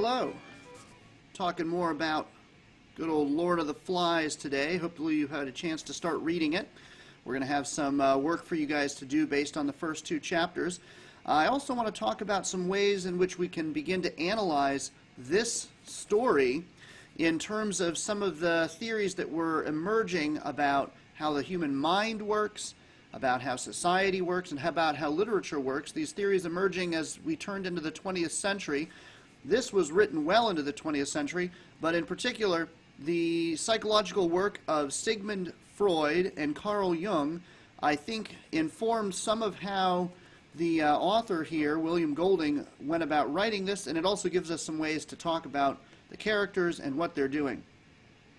hello. Talking more about good old Lord of the Flies today. Hopefully you've had a chance to start reading it. We're going to have some work for you guys to do based on the first two chapters. I also want to talk about some ways in which we can begin to analyze this story in terms of some of the theories that were emerging about how the human mind works, about how society works, and about how literature works. These theories emerging as we turned into the 20th century. This was written well into the 20th century, but in particular, the psychological work of Sigmund Freud and Carl Jung, I think, informed some of how the author here, William Golding, went about writing this, and it also gives us some ways to talk about the characters and what they're doing.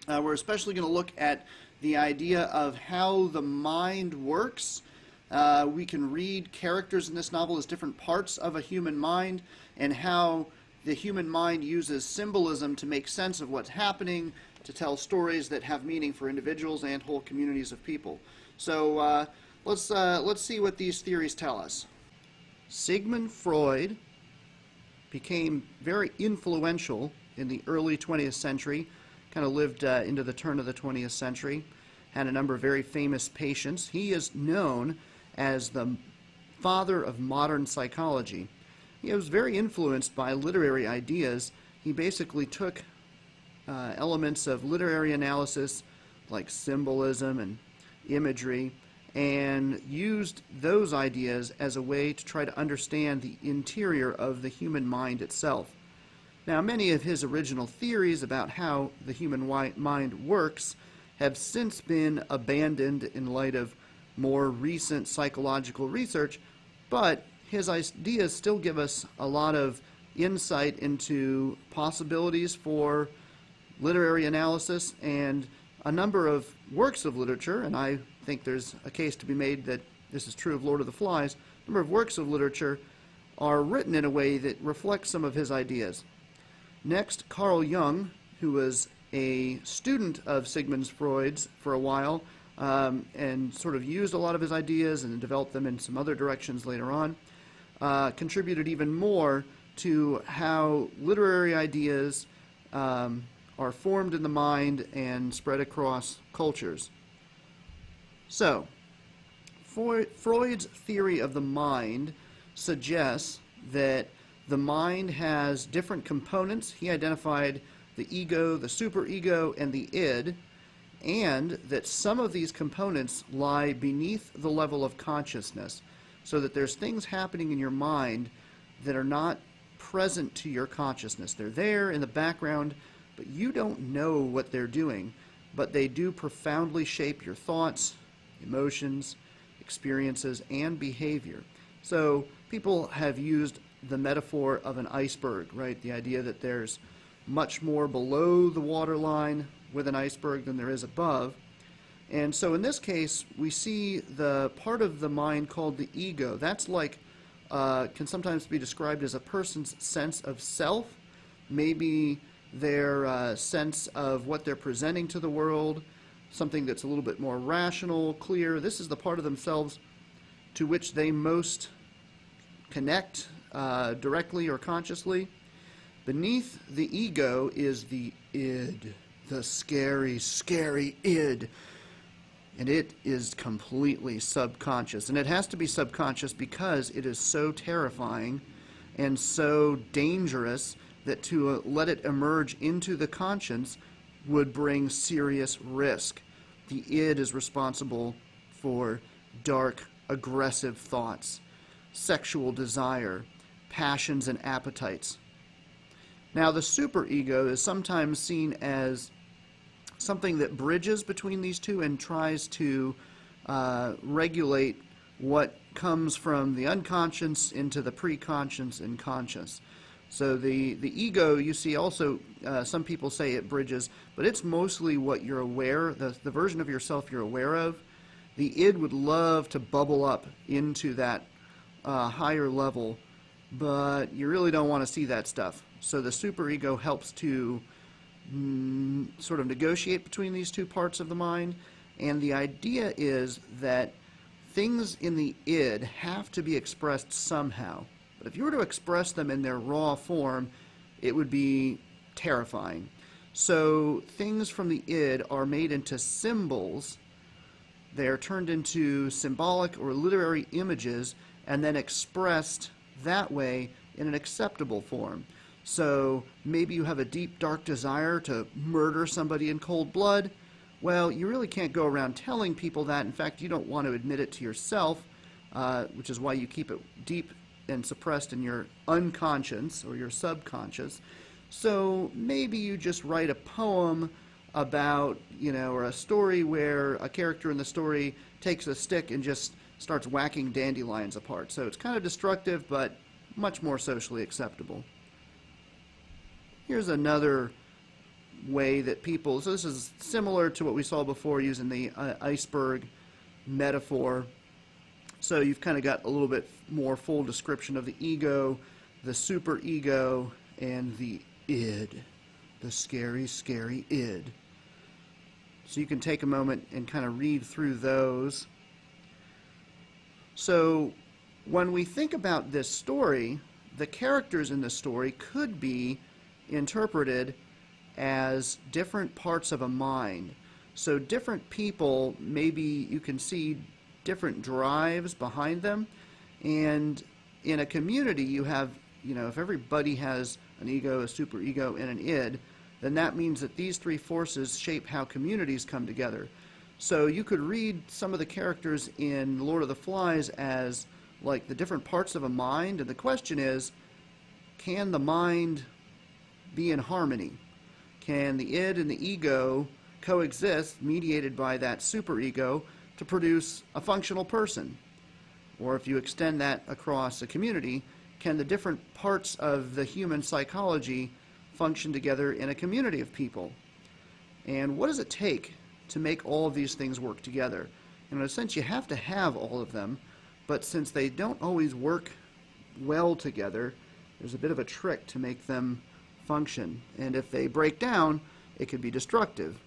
We're especially going to look at the idea of how the mind works. We can read characters in this novel as different parts of a human mind, and how the human mind uses symbolism to make sense of what's happening, to tell stories that have meaning for individuals and whole communities of people. So let's see what these theories tell us. Sigmund Freud became very influential in the early 20th century, kind of lived into the turn of the 20th century, had a number of very famous patients. He is known as the father of modern psychology. He was very influenced by literary ideas. He basically took elements of literary analysis like symbolism and imagery and used those ideas as a way to try to understand the interior of the human mind itself. Now, many of his original theories about how the human mind works have since been abandoned in light of more recent psychological research, but his ideas still give us a lot of insight into possibilities for literary analysis, and a number of works of literature, and I think there's a case to be made that this is true of Lord of the Flies. A number of works of literature are written in a way that reflects some of his ideas. Next, Carl Jung, who was a student of Sigmund Freud's for a while, and sort of used a lot of his ideas and developed them in some other directions later on, contributed even more to how literary ideas are formed in the mind and spread across cultures. So, Freud's theory of the mind suggests that the mind has different components. He identified the ego, the superego, and the id, and that some of these components lie beneath the level of consciousness, so that there's things happening in your mind that are not present to your consciousness. They're there in the background, but you don't know what they're doing, but they do profoundly shape your thoughts, emotions, experiences, and behavior. So people have used the metaphor of an iceberg, right? The idea that there's much more below the waterline with an iceberg than there is above. And so in this case, we see the part of the mind called the ego. That's like, can sometimes be described as a person's sense of self, maybe their sense of what they're presenting to the world, something that's a little bit more rational, clear. This is the part of themselves to which they most connect directly or consciously. Beneath the ego is the id, the scary, scary id. And it is completely subconscious. And it has to be subconscious because it is so terrifying and so dangerous that to let it emerge into the conscience would bring serious risk. The id is responsible for dark, aggressive thoughts, sexual desire, passions, and appetites. Now, the superego is sometimes seen as something that bridges between these two and tries to regulate what comes from the unconscious into the preconscious and conscious. So the ego, you see also, some people say it bridges, but it's mostly what you're aware, the version of yourself you're aware of. The id would love to bubble up into that higher level, but you really don't want to see that stuff. So the superego helps to sort of negotiate between these two parts of the mind, and the idea is that things in the id have to be expressed somehow. But if you were to express them in their raw form, it would be terrifying. So things from the id are made into symbols. They are turned into symbolic or literary images and then expressed that way in an acceptable form. So maybe you have a deep, dark desire to murder somebody in cold blood. Well, you really can't go around telling people that. In fact, you don't want to admit it to yourself, which is why you keep it deep and suppressed in your unconscious or your subconscious. So maybe you just write a poem about, or a story where a character in the story takes a stick and just starts whacking dandelions apart. So it's kind of destructive, but much more socially acceptable. Here's another way that people, so this is similar to what we saw before using the iceberg metaphor. So you've kind of got a little bit more full description of the ego, the superego, and the id, the scary, scary id. So you can take a moment and kind of read through those. So when we think about this story, the characters in the story could be interpreted as different parts of a mind. So different people, maybe you can see different drives behind them. And in a community, you have, if everybody has an ego, a superego, and an id, then that means that these three forces shape how communities come together. So you could read some of the characters in Lord of the Flies as like the different parts of a mind, and the question is, can the mind be in harmony? Can the id and the ego coexist, mediated by that superego, to produce a functional person? Or if you extend that across a community, can the different parts of the human psychology function together in a community of people? And what does it take to make all of these things work together? In a sense, you have to have all of them, but since they don't always work well together, there's a bit of a trick to make them function. And if they break down, it could be destructive.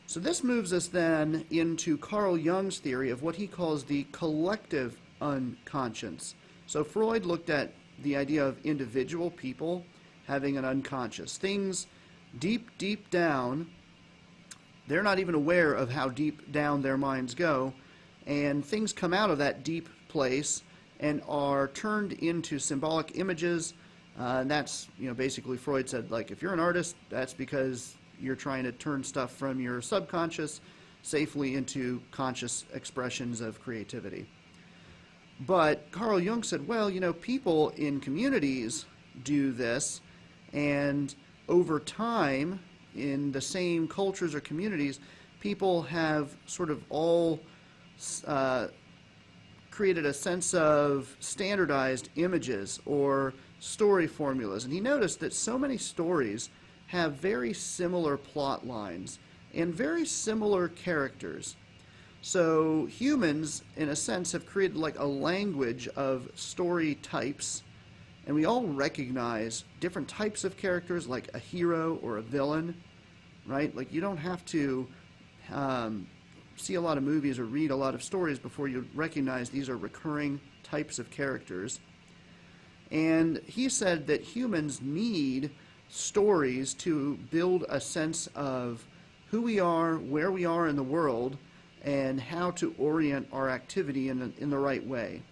So this moves us then into Carl Jung's theory of what he calls the collective unconscious. So Freud looked at the idea of individual people having an unconscious. Things deep, deep down, they're not even aware of how deep down their minds go, and things come out of that deep place and are turned into symbolic images. And that's, basically Freud said, like, if you're an artist, that's because you're trying to turn stuff from your subconscious safely into conscious expressions of creativity. But Carl Jung said, well, people in communities do this, and over time, in the same cultures or communities, people have sort of all created a sense of standardized images or story formulas. And he noticed that so many stories have very similar plot lines and very similar characters. So humans, in a sense, have created like a language of story types, and we all recognize different types of characters, like a hero or a villain, right? Like, you don't have to see a lot of movies or read a lot of stories before you recognize these are recurring types of characters. And he said that humans need stories to build a sense of who we are, where we are in the world, and how to orient our activity in the right way.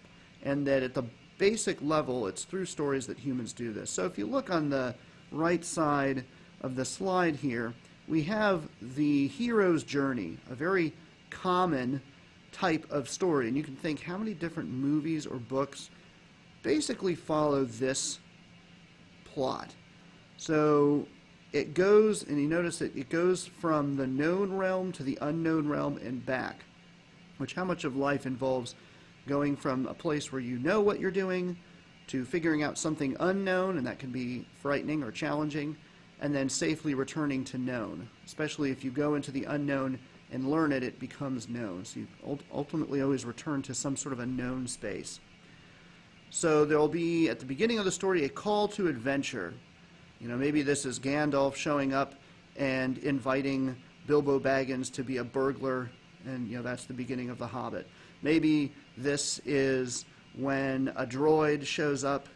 And that at the basic level, it's through stories that humans do this. So if you look on the right side of the slide here, we have the hero's journey, a very common type of story. And you can think how many different movies or books basically follow this plot. So it goes, and you notice that it goes from the known realm to the unknown realm and back, which how much of life involves going from a place where you know what you're doing to figuring out something unknown, and that can be frightening or challenging, and then safely returning to known. Especially if you go into the unknown and learn it, it becomes known. So you ultimately always return to some sort of a known space. So there will be, at the beginning of the story, a call to adventure. Maybe this is Gandalf showing up and inviting Bilbo Baggins to be a burglar, and that's the beginning of The Hobbit. Maybe this is when a droid shows up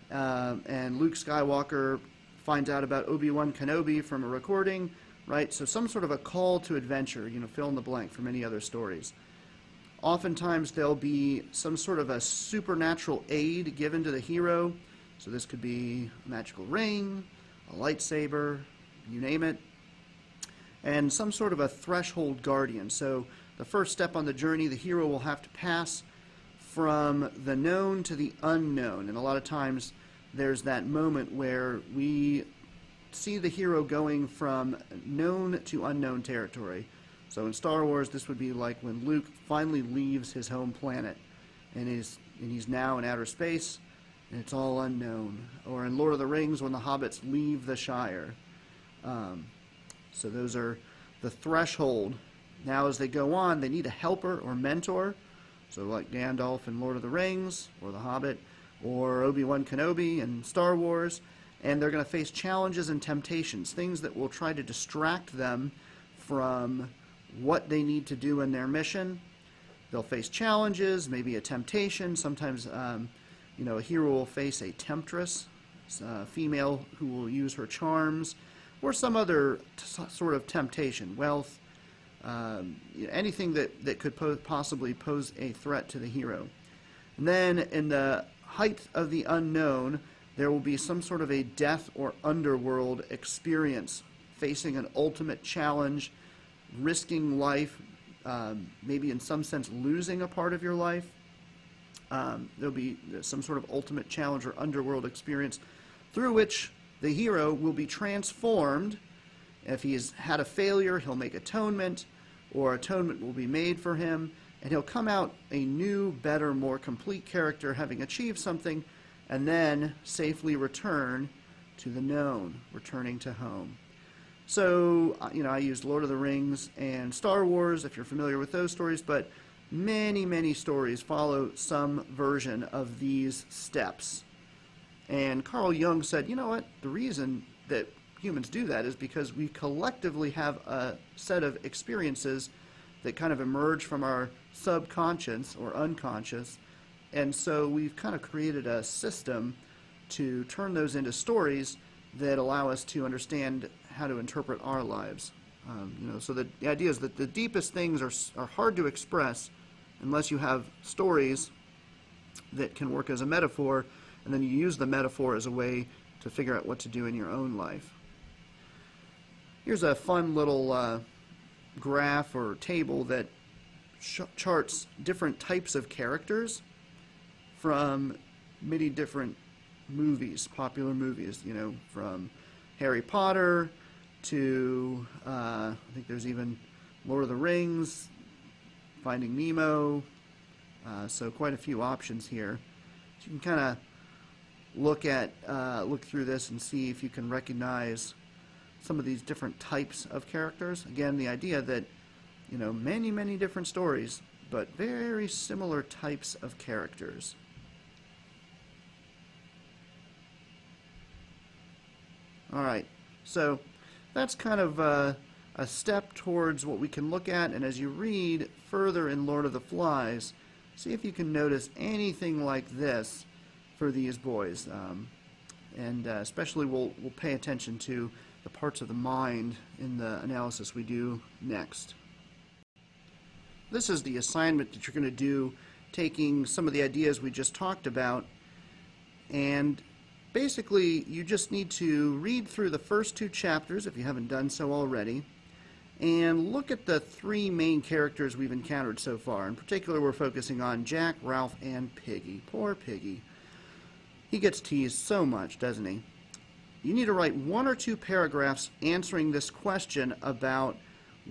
and Luke Skywalker finds out about Obi-Wan Kenobi from a recording, right? So some sort of a call to adventure, fill in the blank for many other stories. Oftentimes there'll be some sort of a supernatural aid given to the hero. So this could be a magical ring, a lightsaber, you name it, and some sort of a threshold guardian. So the first step on the journey, the hero will have to pass from the known to the unknown. And a lot of times there's that moment where we see the hero going from known to unknown territory. So in Star Wars, this would be like when Luke finally leaves his home planet and he's now in outer space and it's all unknown. Or in Lord of the Rings, when the hobbits leave the Shire. So those are the threshold. Now as they go on, they need a helper or mentor. So like Gandalf in Lord of the Rings, or the Hobbit, or Obi-Wan Kenobi in Star Wars. And they're going to face challenges and temptations, things that will try to distract them from what they need to do in their mission. They'll face challenges, maybe a temptation. Sometimes, a hero will face a temptress, a female who will use her charms, or some other sort of temptation, wealth, anything that could possibly pose a threat to the hero. And then in the height of the unknown, there will be some sort of a death or underworld experience, facing an ultimate challenge, risking life, maybe in some sense losing a part of your life. There'll be some sort of ultimate challenge or underworld experience through which the hero will be transformed. If he has had a failure, he'll make atonement, or atonement will be made for him, and he'll come out a new, better, more complete character, having achieved something, and then safely return to the known, returning to home. So, I used Lord of the Rings and Star Wars, if you're familiar with those stories, but many, many stories follow some version of these steps. And Carl Jung said, the reason that humans do that is because we collectively have a set of experiences that kind of emerge from our subconscious or unconscious, and so we've kind of created a system to turn those into stories that allow us to understand how to interpret our lives. So the idea is that the deepest things are hard to express unless you have stories that can work as a metaphor, and then you use the metaphor as a way to figure out what to do in your own life. Here's a fun little graph or table that charts different types of characters from many different movies, popular movies, from Harry Potter to, I think there's even Lord of the Rings, Finding Nemo, so quite a few options here. So you can kind of look through this and see if you can recognize some of these different types of characters. Again, the idea that, many, many different stories, but very similar types of characters. All right, so that's kind of a step towards what we can look at, and as you read further in Lord of the Flies, see if you can notice anything like this for these boys. And especially we'll pay attention to the parts of the mind in the analysis we do next. This is the assignment that you're going to do, taking some of the ideas we just talked about, and basically you just need to read through the first 2 chapters, if you haven't done so already, and look at the 3 main characters we've encountered so far. In particular, we're focusing on Jack, Ralph, and Piggy. Poor Piggy. He gets teased so much, doesn't he? You need to write 1 or 2 paragraphs answering this question about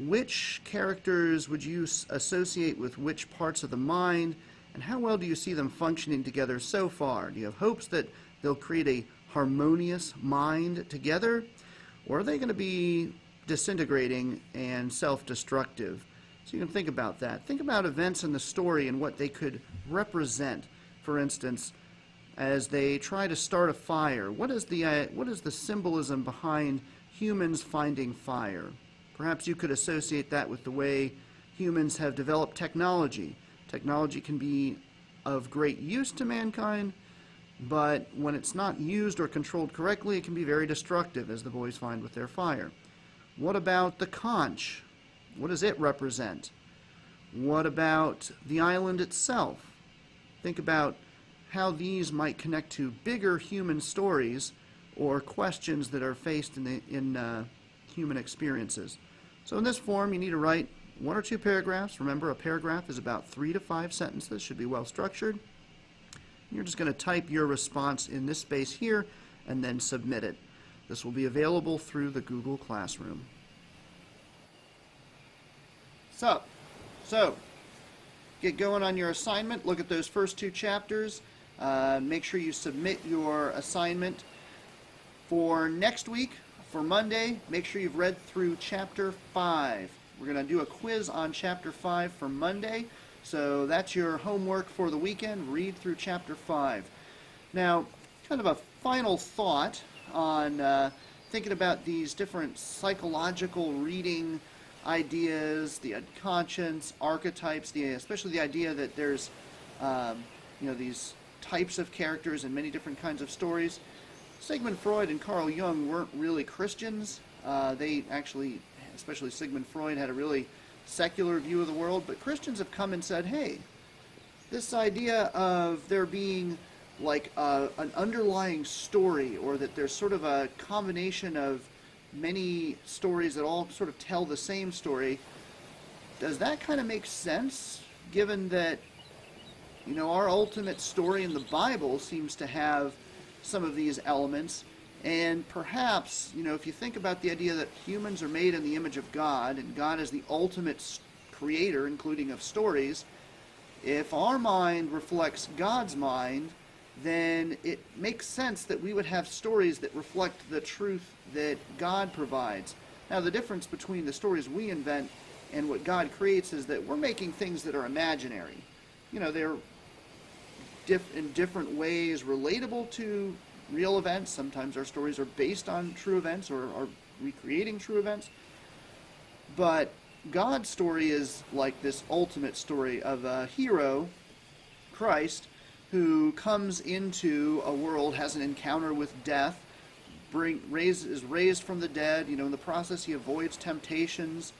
which characters would you associate with which parts of the mind, and how well do you see them functioning together so far? Do you have hopes that they'll create a harmonious mind together, or are they going to be disintegrating and self-destructive? So you can think about that. Think about events in the story and what they could represent. For instance, as they try to start a fire, what is the symbolism behind humans finding fire? Perhaps you could associate that with the way humans have developed technology. Technology can be of great use to mankind, but when it's not used or controlled correctly, it can be very destructive, as the boys find with their fire. What about the conch? What does it represent? What about the island itself? Think about how these might connect to bigger human stories or questions that are faced in human experiences. So in this form, you need to write 1 or 2 paragraphs. Remember, a paragraph is about 3 to 5 sentences, should be well structured. You're just going to type your response in this space here and then submit it. This will be available through the Google Classroom. So get going on your assignment. Look at those first 2 chapters. Make sure you submit your assignment for next week. For Monday, make sure you've read through Chapter 5. We're going to do a quiz on Chapter 5 for Monday. So that's your homework for the weekend. Read through Chapter 5. Now, kind of a final thought on thinking about these different psychological reading ideas, the unconscious, archetypes, especially the idea that there's these types of characters in many different kinds of stories. Sigmund Freud and Carl Jung weren't really Christians. They actually, especially Sigmund Freud, had a really secular view of the world, but Christians have come and said, hey, this idea of there being like an underlying story, or that there's sort of a combination of many stories that all sort of tell the same story, does that kind of make sense, given that our ultimate story in the Bible seems to have some of these elements? And perhaps, if you think about the idea that humans are made in the image of God, and God is the ultimate creator, including of stories, if our mind reflects God's mind, then it makes sense that we would have stories that reflect the truth that God provides. Now, the difference between the stories we invent and what God creates is that we're making things that are imaginary. They're in different ways relatable to real events. Sometimes our stories are based on true events or are recreating true events. But God's story is like this ultimate story of a hero, Christ, who comes into a world, has an encounter with death, is raised from the dead. In the process he avoids temptations,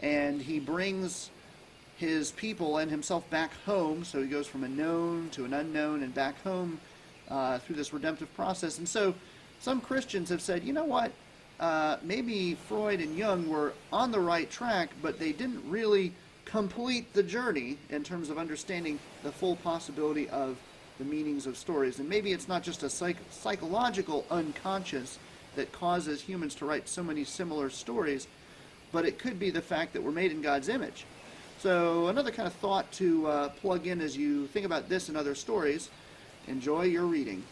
and he brings his people and himself back home. So he goes from a known to an unknown and back home through this redemptive process. And so some Christians have said, what, maybe Freud and Jung were on the right track, but they didn't really complete the journey in terms of understanding the full possibility of the meanings of stories. And maybe it's not just a psychological unconscious that causes humans to write so many similar stories, but it could be the fact that we're made in God's image. So another kind of thought to plug in as you think about this and other stories. Enjoy your reading.